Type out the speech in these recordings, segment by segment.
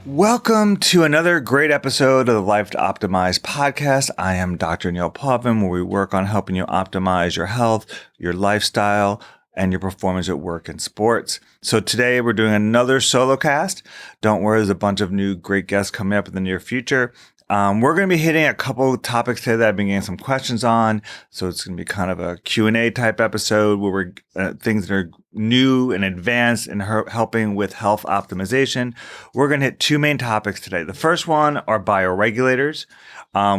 Welcome to another great episode of the Life to Optimize podcast. I am Dr. Neil Paulvin, where we work on helping you optimize your health, your lifestyle, and your performance at work and sports. So today we're doing another solo cast. Don't worry, there's a bunch of new great guests coming up in the near future. We're going to be hitting a couple of topics today that I've been getting some questions on. So it's going to be kind of a Q&A type episode where we're things that are new and advanced and helping with health optimization. We're going to hit two main topics today. The first one are bioregulators,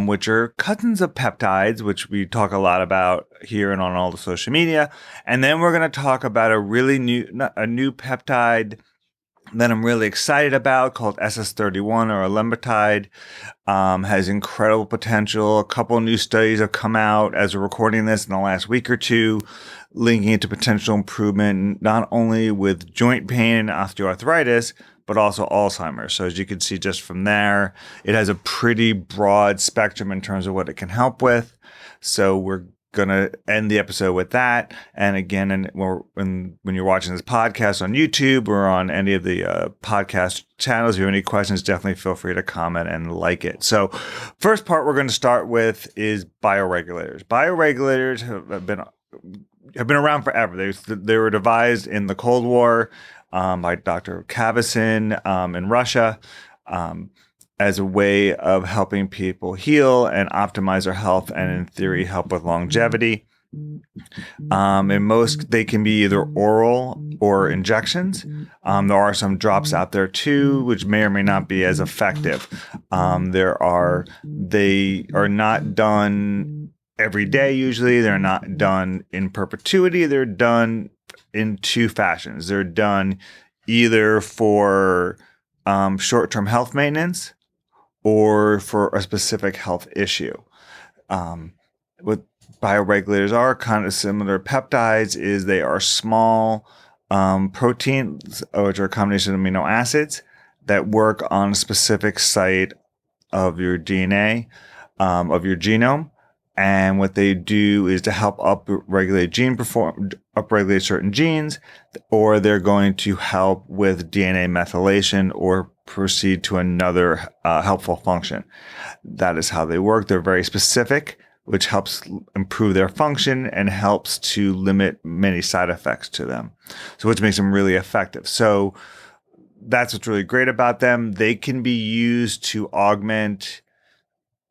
which are cousins of peptides, which we talk a lot about here and on all the social media. And then we're going to talk about a new peptide that I'm really excited about called SS-31 or Elampretide. Has incredible potential. A couple of new studies have come out as we're recording this in the last week or two, linking it to potential improvement not only with joint pain and osteoarthritis, but also Alzheimer's. So as you can see just from there, it has a pretty broad spectrum in terms of what it can help with. So we're going to end the episode with that. And again, when you're watching this podcast on YouTube or on any of the podcast channels, if you have any questions, definitely feel free to comment and like it. So first part we're going to start with is bioregulators. Bioregulators have been around forever. They were devised in the Cold War by Dr. Kavasin in Russia. As a way of helping people heal and optimize their health and in theory help with longevity. And most, they can be either oral or injections. There are some drops out there too, which may or may not be as effective. They are not done every day usually. They're not done in perpetuity. They're done in two fashions. They're done either for short-term health maintenance or for a specific health issue. What bioregulators are, kind of similar to peptides, is they are small proteins, which are a combination of amino acids that work on a specific site of your DNA, of your genome. And what they do is to help upregulate certain genes, or they're going to help with DNA methylation or proceed to another helpful function. That is how they work. They're very specific, which helps improve their function and helps to limit many side effects to them. So which makes them really effective. So that's what's really great about them. They can be used to augment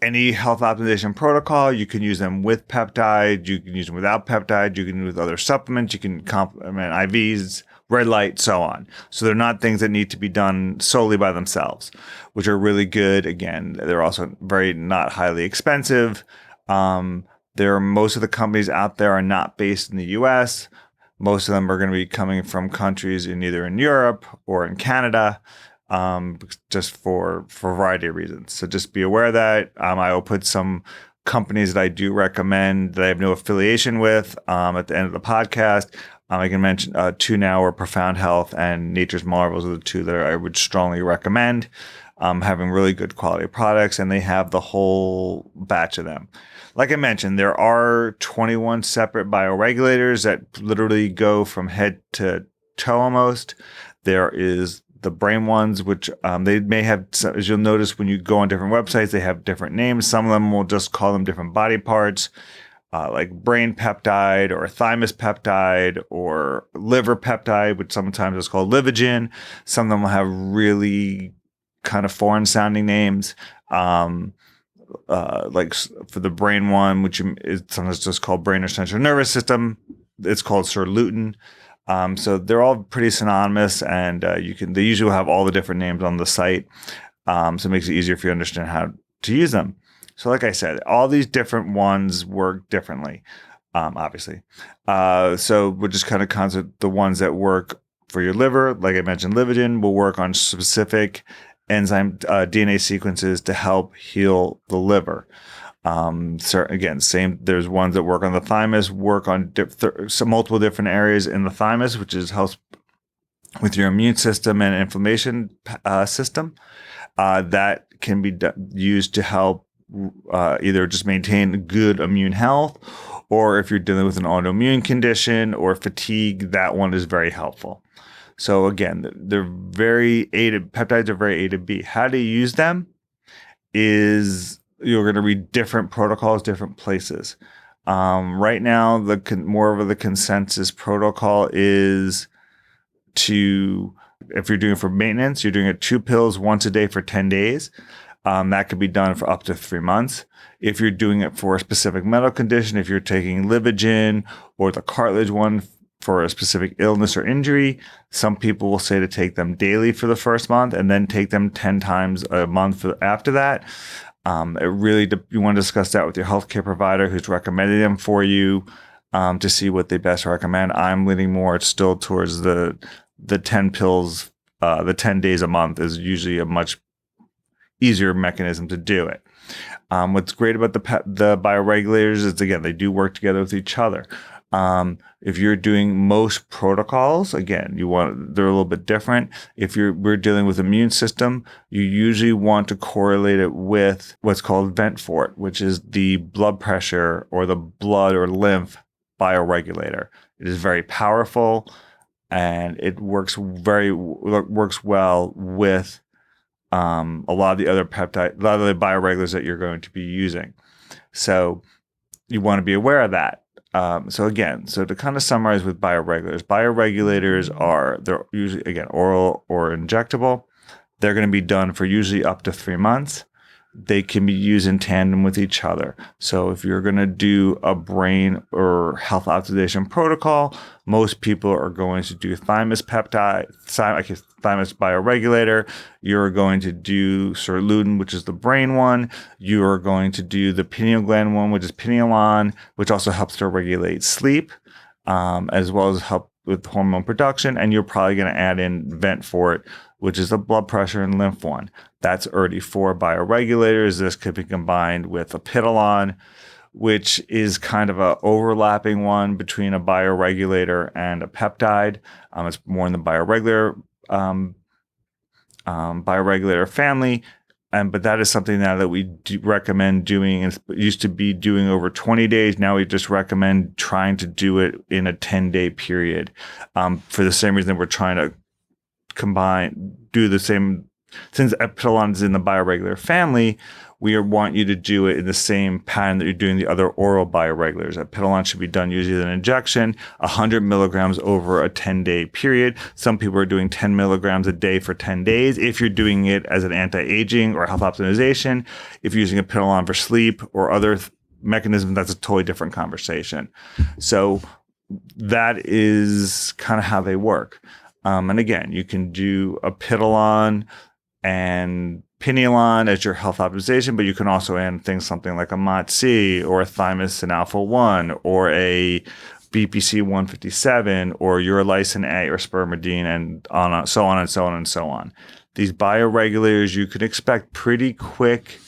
any health optimization protocol. You can use them with peptide. You can use them without peptide. You can use with other supplements. You can complement IVs, red light, so on. So they're not things that need to be done solely by themselves, which are really good. Again, they're also not highly expensive. Most of the companies out there are not based in the US. Most of them are going to be coming from countries either in Europe or in Canada. Just for a variety of reasons. So just be aware of that. I will put some companies that I do recommend that I have no affiliation with at the end of the podcast. I can mention two now are Profound Health and Nature's Marvels are the two that I would strongly recommend. Having really good quality products, and they have the whole batch of them. Like I mentioned, there are 21 separate bioregulators that literally go from head to toe almost. There is the brain ones, which they may have, as you'll notice when you go on different websites, they have different names. Some of them will just call them different body parts, like brain peptide or thymus peptide or liver peptide, which sometimes is called Livogen. Some of them will have really kind of foreign sounding names. Like for the brain one, which is sometimes just called brain or central nervous system, it's called sirtuin. So they're all pretty synonymous, and they usually have all the different names on the site. So it makes it easier for you to understand how to use them. So like I said, all these different ones work differently, obviously. So we'll just kind of concentrate the ones that work for your liver. Like I mentioned, Livogen will work on specific enzyme DNA sequences to help heal the liver. So again, same. There's ones that work on the thymus, work on multiple different areas in the thymus, which helps with your immune system and inflammation system. That can be used to help either just maintain good immune health, or if you're dealing with an autoimmune condition or fatigue, that one is very helpful. So again, peptides are very A to B. How to use them is you're going to read different protocols, different places. Right now, more of the consensus protocol is if you're doing it for maintenance, you're doing it 2 pills once a day for 10 days. That could be done for up to 3 months. If you're doing it for a specific medical condition, if you're taking Livogen or the cartilage one for a specific illness or injury, some people will say to take them daily for the first month and then take them 10 times a month after that. You want to discuss that with your healthcare provider who's recommending them for you to see what they best recommend. I'm leaning more still towards the 10 pills, the 10 days a month is usually a much easier mechanism to do it. What's great about the bioregulators is, again, they do work together with each other. If you're doing most protocols, again, they're a little bit different. If we're dealing with immune system, you usually want to correlate it with what's called vent for it, which is the blood pressure or the blood or lymph bioregulator. It is very powerful, and it works well with a lot of the other bioregulators that you're going to be using. So you want to be aware of that. So to kind of summarize with bioregulators, they're usually, again, oral or injectable. They're going to be done for usually up to 3 months. They can be used in tandem with each other. So if you're going to do a brain or health optimization protocol, most people are going to do thymus bioregulator. You're going to do sirtuin, which is the brain one. You are going to do the pineal gland one, which is pinealon, which also helps to regulate sleep, as well as help with hormone production. And you're probably going to add in vent for it, which is the blood pressure and lymph one. That's already 4 bioregulators. This could be combined with apiteolon, which is kind of a overlapping one between a bioregulator and a peptide. It's more in the bioregulator family. But that is something now that we recommend doing. It used to be doing over 20 days. Now we just recommend trying to do it in a 10-day period, for the same reason we're trying to do the same. Since apiteolon is in the bioregulator family, we want you to do it in the same pattern that you're doing the other oral bioregulators. Apiteolon should be done usually with an injection, 100 milligrams over a 10-day period. Some people are doing 10 milligrams a day for 10 days. If you're doing it as an anti-aging or health optimization, if you're using apiteolon for sleep or other mechanisms, that's a totally different conversation. So that is kind of how they work. And again, you can do apiteolon and pinealon as your health optimization, but you can also add something like a MOTC or a thymosin alpha-1 or a BPC 157 or urolithin A or spermidine, and so on and so on and so on. These bioregulators, you can expect pretty quick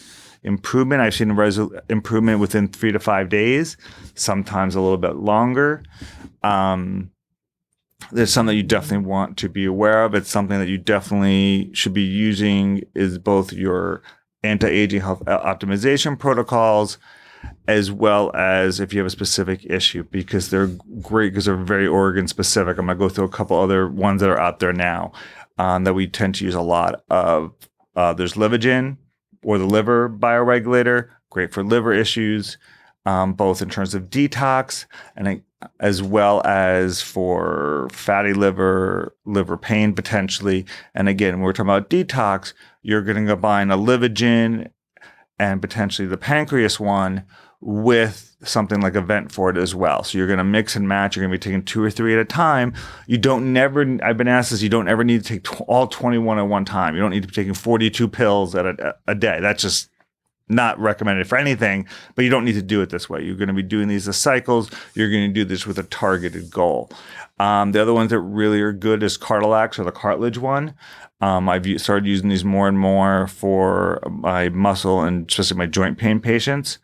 improvement. I've seen improvement within 3 to 5 days, sometimes a little bit longer. There's something that you definitely want to be aware of. It's something that you definitely should be using is both your anti-aging health optimization protocols, as well as if you have a specific issue, because they're great because they're very organ specific. I'm going to go through a couple other ones that are out there now that we tend to use a lot of. There's Livogen, or the liver bioregulator, great for liver issues, both in terms of detox and as well as for fatty liver pain potentially. And again, when we're talking about detox, you're going to combine a Livogen and potentially the pancreas one with something like a vent for it as well. So you're going to mix and match. You're going to be taking 2 or 3 at a time. I've been asked this, you don't ever need to take all 21 at one time. You don't need to be taking 42 pills at a day. That's just not recommended for anything, but you don't need to do it this way. You're going to be doing these as cycles. You're going to do this with a targeted goal. The other ones that really are good is Cartilax, or the cartilage one. I've started using these more and more for my muscle and especially my joint pain patients.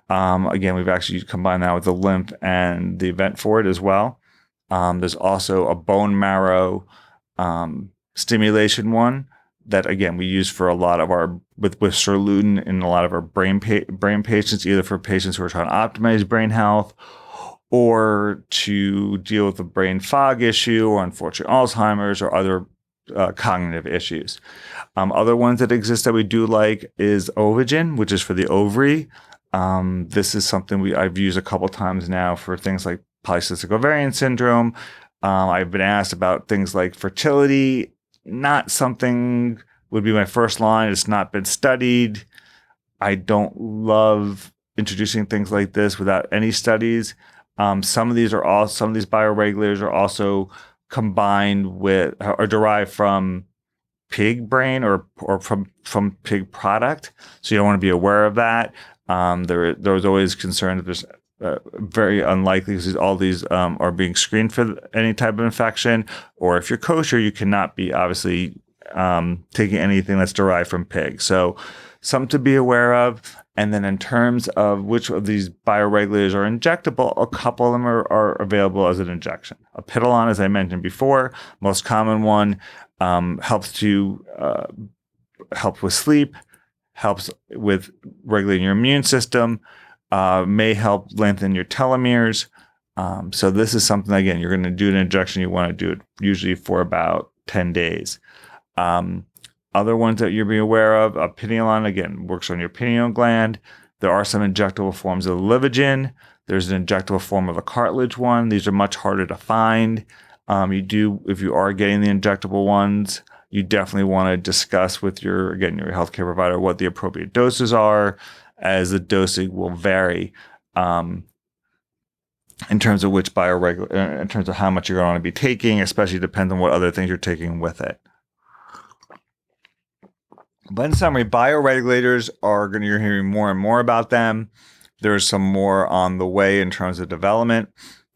Again, we've actually combined that with the lymph and the vent for it as well. There's also a bone marrow stimulation one that, again, we use for a lot of our with sirtuin in a lot of our brain patients, either for patients who are trying to optimize brain health or to deal with a brain fog issue or unfortunately Alzheimer's or other cognitive issues. Other ones that exist that we do like is Ovogen, which is for the ovary. This is something I've used a couple times now for things like polycystic ovarian syndrome. I've been asked about things like fertility. Not something would be my first line. It's not been studied. I don't love introducing things like this without any studies. Some of these bioregulators are also combined with or derived from pig brain or from pig product. So you don't want to be aware of that. There was always concern that there's very unlikely because all these are being screened for any type of infection. Or if you're kosher, you cannot be obviously taking anything that's derived from pig. So something to be aware of. And then in terms of which of these bioregulators are injectable, a couple of them are available as an injection. Apidolon, as I mentioned before, most common one, helps with sleep, helps with regulating your immune system, may help lengthen your telomeres. So this is something, again, you're going to do an injection. You want to do it usually for about 10 days. Other ones that you're being aware of, Pineolon, again, works on your pineal gland. There are some injectable forms of Livogen. There's an injectable form of a cartilage one. These are much harder to find. If you are getting the injectable ones, you definitely want to discuss with your healthcare provider what the appropriate doses are, as the dosing will vary in terms of in terms of how much you're going to be taking, especially depends on what other things you're taking with it. But in summary, bioregulators you're hearing more and more about them. There's some more on the way in terms of development.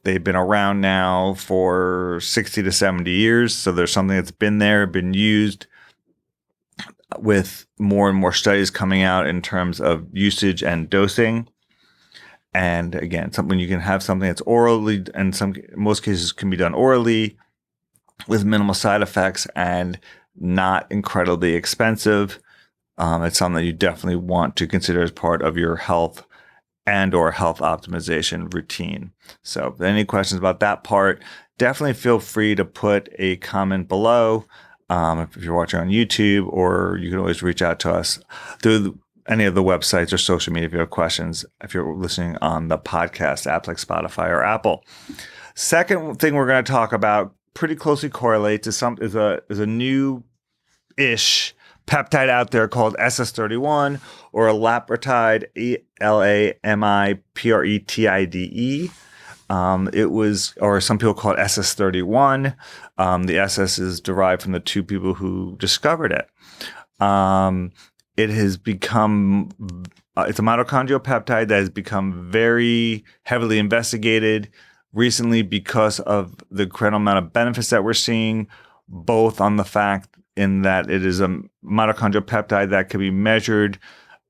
They've been around now for 60 to 70 years. So there's something that's been there, been used, with more and more studies coming out in terms of usage and dosing. And again, you can have something that's orally, and most cases can be done orally with minimal side effects and not incredibly expensive. It's something that you definitely want to consider as part of your health and or health optimization routine. So if any questions about that part, definitely feel free to put a comment below. If you're watching on YouTube, or you can always reach out to us through any of the websites or social media if you have questions, if you're listening on the podcast app like Spotify or Apple. Second thing we're going to talk about pretty closely correlates is a new-ish peptide out there called SS-31 or Elampretide, Elamipretide. It was, or some people call it SS-31. The SS is derived from the two people who discovered it. It has become, it's a mitochondrial peptide that has become very heavily investigated recently because of the incredible amount of benefits that we're seeing, both on the fact in that it is a mitochondrial peptide that can be measured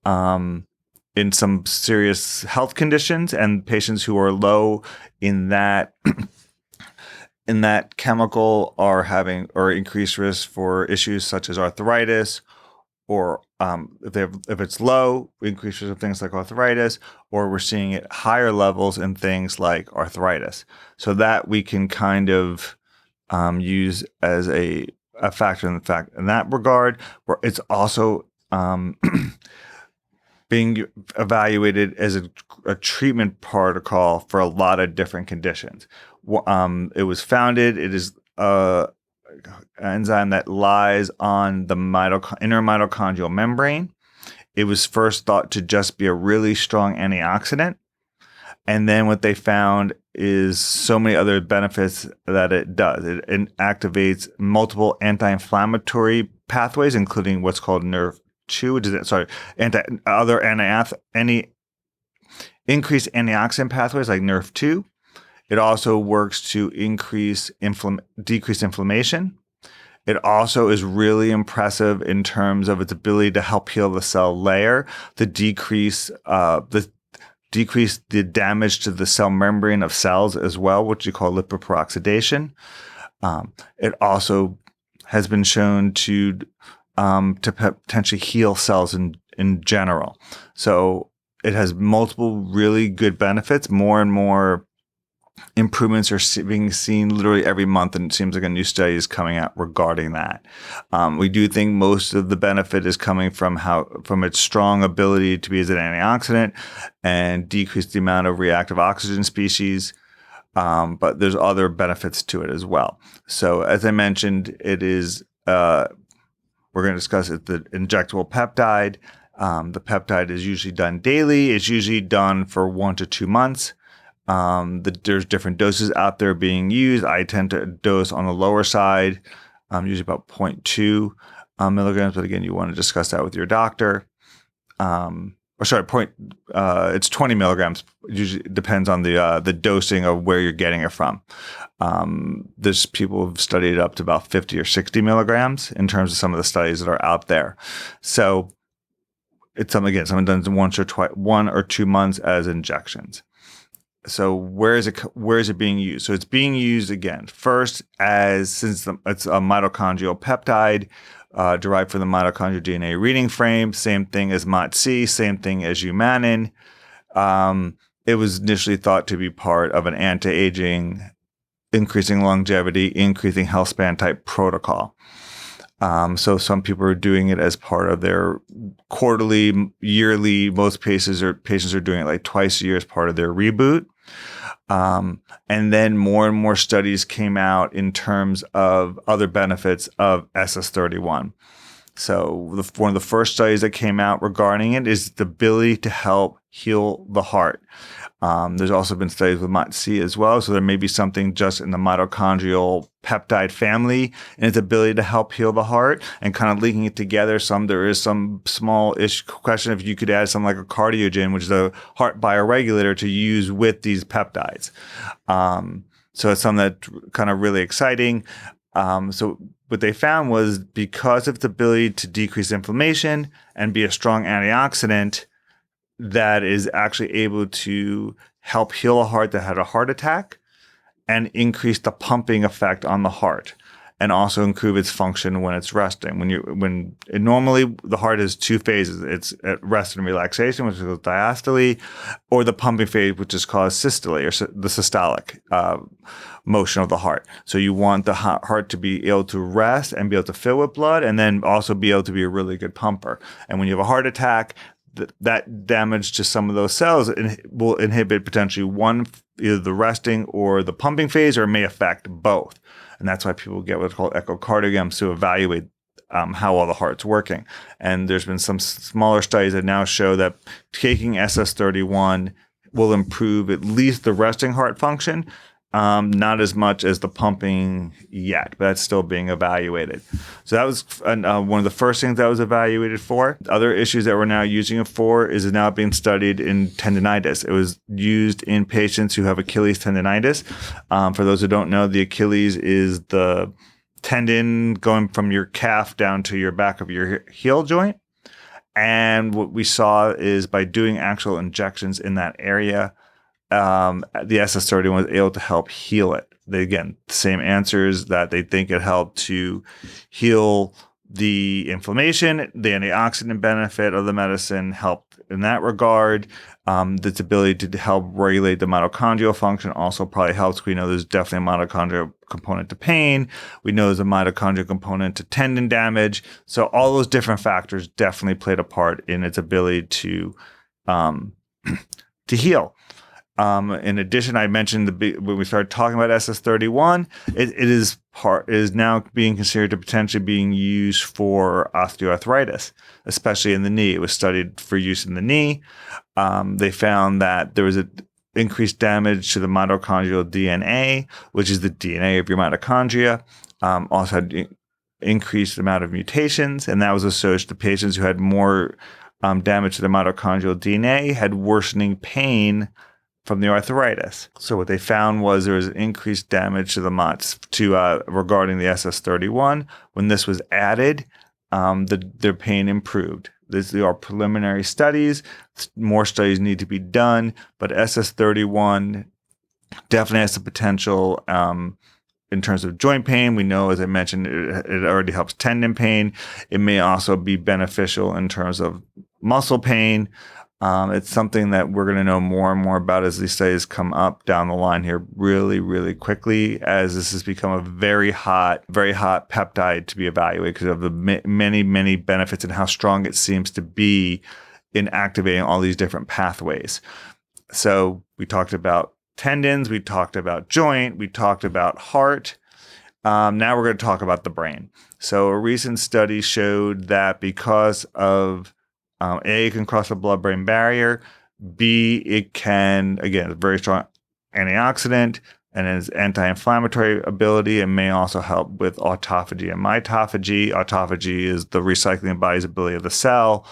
in some serious health conditions, and patients who are low in that chemical are having or increased risk for issues such as arthritis, or if it's low, increased risk of things like arthritis, or we're seeing it higher levels in things like arthritis. So that we can kind of use as a factor in that regard, where it's also being evaluated as a treatment protocol for a lot of different conditions. It was founded, it is an enzyme that lies on the inner mitochondrial membrane. It was first thought to just be a really strong antioxidant. And then what they found is so many other benefits that it does. It activates multiple anti-inflammatory pathways, including what's called NERV2, which is increased antioxidant pathways like NERV2. It also works to decrease inflammation. It also is really impressive in terms of its ability to help heal the cell layer, to decrease the damage to the cell membrane of cells as well, which you call lipid peroxidation. It also has been shown to potentially heal cells in general. So it has multiple really good benefits. More and more improvements are being seen literally every month, and it seems like a new study is coming out regarding that. We do think most of the benefit is coming from its strong ability to be as an antioxidant and decrease the amount of reactive oxygen species. But there's other benefits to it as well. So as I mentioned, it is we're going to discuss it, the injectable peptide. The peptide is usually done daily. It's usually done for 1 to 2 months. There's different doses out there being used. I tend to dose on the lower side, usually about 0.2 milligrams. But again, you want to discuss that with your doctor. It's 20 milligrams. Usually depends on the dosing of where you're getting it from. There's people who've studied up to about 50 or 60 milligrams in terms of some of the studies that are out there. So it's someone done 1 or 2 months as injections. So where is it being used? So it's being used again first since it's a mitochondrial peptide derived from the mitochondrial DNA reading frame. Same thing as MOTC, same thing as Humanin. It was initially thought to be part of an anti-aging, increasing longevity, increasing health span type protocol. So some people are doing it as part of their quarterly, yearly. Most patients are doing it like twice a year as part of their reboot. And then more and more studies came out in terms of other benefits of SS-31. So one of the first studies that came out regarding it is the ability to help heal the heart. There's also been studies with MOTC as well. So there may be something just in the mitochondrial peptide family and its ability to help heal the heart, and kind of linking it together. There is some small-ish question if you could add something like a cardiogen, which is a heart bioregulator, to use with these peptides. So it's something that's kind of really exciting. So what they found was because of its ability to decrease inflammation and be a strong antioxidant, that is actually able to help heal a heart that had a heart attack and increase the pumping effect on the heart, and also improve its function when it's resting. Normally the heart has 2 phases. It's at rest and relaxation, which is diastole, or the pumping phase, which is called systole, or the systolic motion of the heart. So you want the heart to be able to rest and be able to fill with blood, and then also be able to be a really good pumper. And when you have a heart attack, that damage to some of those cells will inhibit potentially either the resting or the pumping phase, or it may affect both. And that's why people get what's called echocardiograms to evaluate how well the heart's working. And there's been some smaller studies that now show that taking SS-31 will improve at least the resting heart function, not as much as the pumping yet, but that's still being evaluated. So that was one of the first things that was evaluated for. Other issues that we're now using it for is now being studied in tendinitis. It was used in patients who have Achilles tendinitis. For those who don't know, the Achilles is the tendon going from your calf down to your back of your heel joint. And what we saw is by doing actual injections in that area, the SS-31 was able to help heal it. Again, same answers, that they think it helped to heal the inflammation, the antioxidant benefit of the medicine helped in that regard. Its ability to help regulate the mitochondrial function also probably helps. We know there's definitely a mitochondrial component to pain. We know there's a mitochondrial component to tendon damage. So all those different factors definitely played a part in its ability to heal. In addition, I mentioned when we started talking about SS-31, it is now being considered to potentially being used for osteoarthritis, especially in the knee. It was studied for use in the knee. They found that there was an increased damage to the mitochondrial DNA, which is the DNA of your mitochondria. Also had increased amount of mutations, and that was associated to patients who had more damage to the mitochondrial DNA, had worsening pain from the arthritis. So what they found was there was increased damage to the MOTS regarding the SS-31. When this was added, their pain improved. These are preliminary studies. More studies need to be done, but SS-31 definitely has the potential in terms of joint pain. We know, as I mentioned, it already helps tendon pain. It may also be beneficial in terms of muscle pain. It's something that we're going to know more and more about as these studies come up down the line here really, really quickly, as this has become a very hot peptide to be evaluated because of the many, many benefits and how strong it seems to be in activating all these different pathways. So we talked about tendons, we talked about joint, we talked about heart. Now we're going to talk about the brain. So a recent study showed that because of A, it can cross the blood-brain barrier. B, it can, again, a very strong antioxidant and its anti-inflammatory ability, and may also help with autophagy and mitophagy. Autophagy is the recycling and bioavailability of the cell.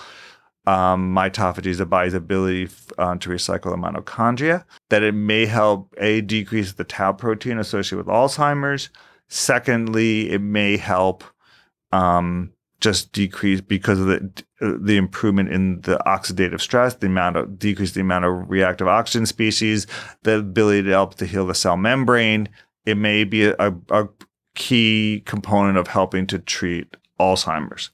Mitophagy is the body's ability to recycle the mitochondria. That it may help A, decrease the tau protein associated with Alzheimer's. Secondly, it may help just decrease because of the improvement in the oxidative stress, decrease the amount of reactive oxygen species, the ability to help to heal the cell membrane. It may be a key component of helping to treat Alzheimer's.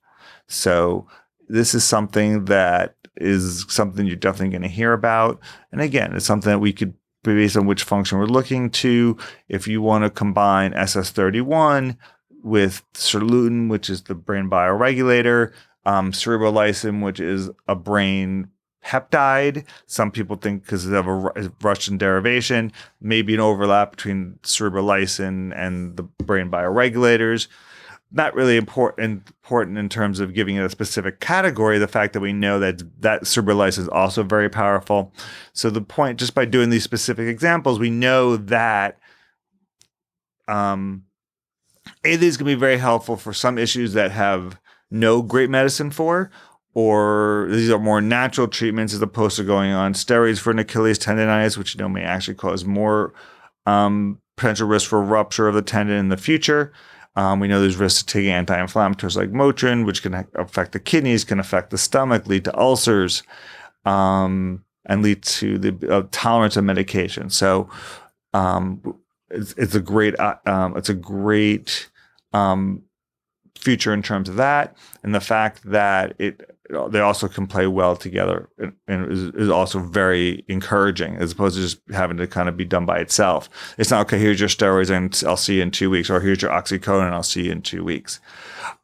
So this is something that is something you're definitely going to hear about. And again, it's something that we could, based on which function we're looking to, if you want to combine SS-31 with sirtuin, which is the brain bioregulator, cerebrolysin, which is a brain peptide. Some people think because of a Russian derivation, maybe an overlap between cerebrolysin and the brain bioregulators. Not really important in terms of giving it a specific category. The fact that we know that cerebrolysis is also very powerful. So the point, just by doing these specific examples, we know that these can be very helpful for some issues that have no great medicine for, or these are more natural treatments as opposed to going on steroids for an Achilles tendonitis, which may actually cause more potential risk for rupture of the tendon in the future. We know there's risks of taking anti-inflammatories like Motrin, which can affect the kidneys, can affect the stomach, lead to ulcers, and lead to the tolerance of medication. So it's a great future in terms of that, and the fact that they also can play well together and is also very encouraging, as opposed to just having to kind of be done by itself. It's not, okay, here's your steroids and I'll see you in 2 weeks, or here's your oxycodone and I'll see you in 2 weeks.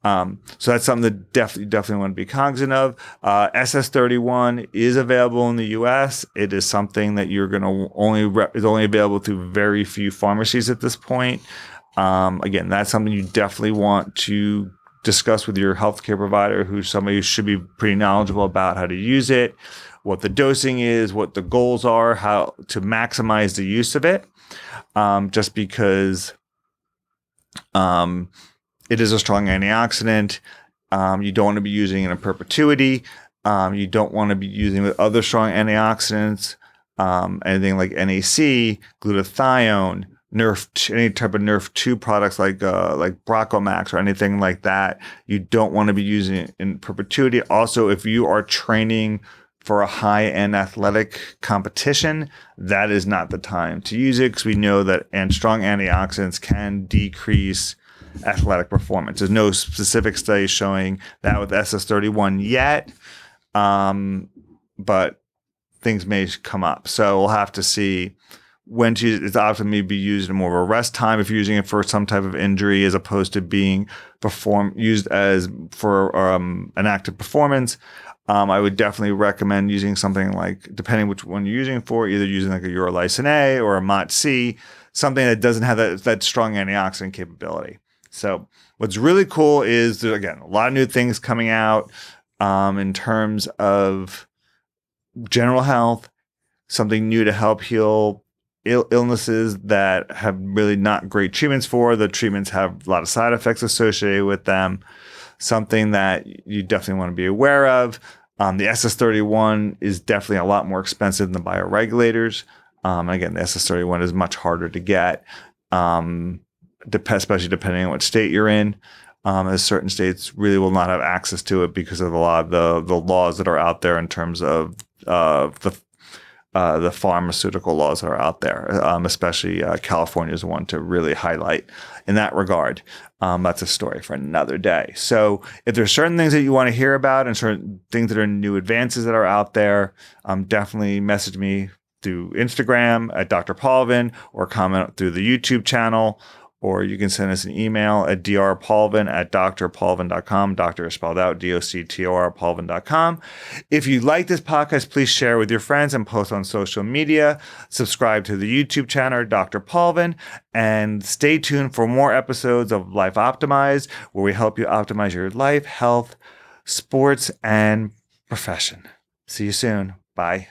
So that's something that definitely want to be cognizant of. SS-31 is available in the US. It is something that you're going to is only available through very few pharmacies at this point. Again, that's something you definitely want to discuss with your healthcare provider, who's somebody who should be pretty knowledgeable about how to use it, what the dosing is, what the goals are, how to maximize the use of it. Just because it is a strong antioxidant, you don't want to be using it in perpetuity. You don't want to be using it with other strong antioxidants, anything like NAC, glutathione, any type of Nerf2 products like Brocomax or anything like that. You don't want to be using it in perpetuity. Also, if you are training for a high-end athletic competition, that is not the time to use it, because we know that strong antioxidants can decrease athletic performance. There's no specific study showing that with SS-31 yet, but things may come up. So we'll have to see when to use it. It's often may be used in more of a rest time if you're using it for some type of injury, as opposed to being used as for an active performance. I would definitely recommend using something like, depending which one you're using for, either using like a Urolysine A or a MOT-C, something that doesn't have that strong antioxidant capability. So what's really cool is there's, again, a lot of new things coming out in terms of general health, something new to help heal illnesses that have really not great treatments for. The treatments have a lot of side effects associated with them. Something that you definitely want to be aware of. The SS-31 is definitely a lot more expensive than the bioregulators. Again, the SS-31 is much harder to get, especially depending on what state you're in. As certain states really will not have access to it because of a lot of the laws that are out there in terms of the the pharmaceutical laws that are out there, especially California is one to really highlight in that regard. That's a story for another day. So if there's certain things that you want to hear about and certain things that are new advances that are out there, definitely message me through Instagram at Dr. Paulvin or comment through the YouTube channel, or you can send us an email at drpaulvin@drpaulvin.com. Doctor is spelled out, DOCTOR, Paulvin.com. If you like this podcast, please share with your friends and post on social media. Subscribe to the YouTube channel, Dr. Paulvin, and stay tuned for more episodes of Life Optimized, where we help you optimize your life, health, sports, and profession. See you soon. Bye.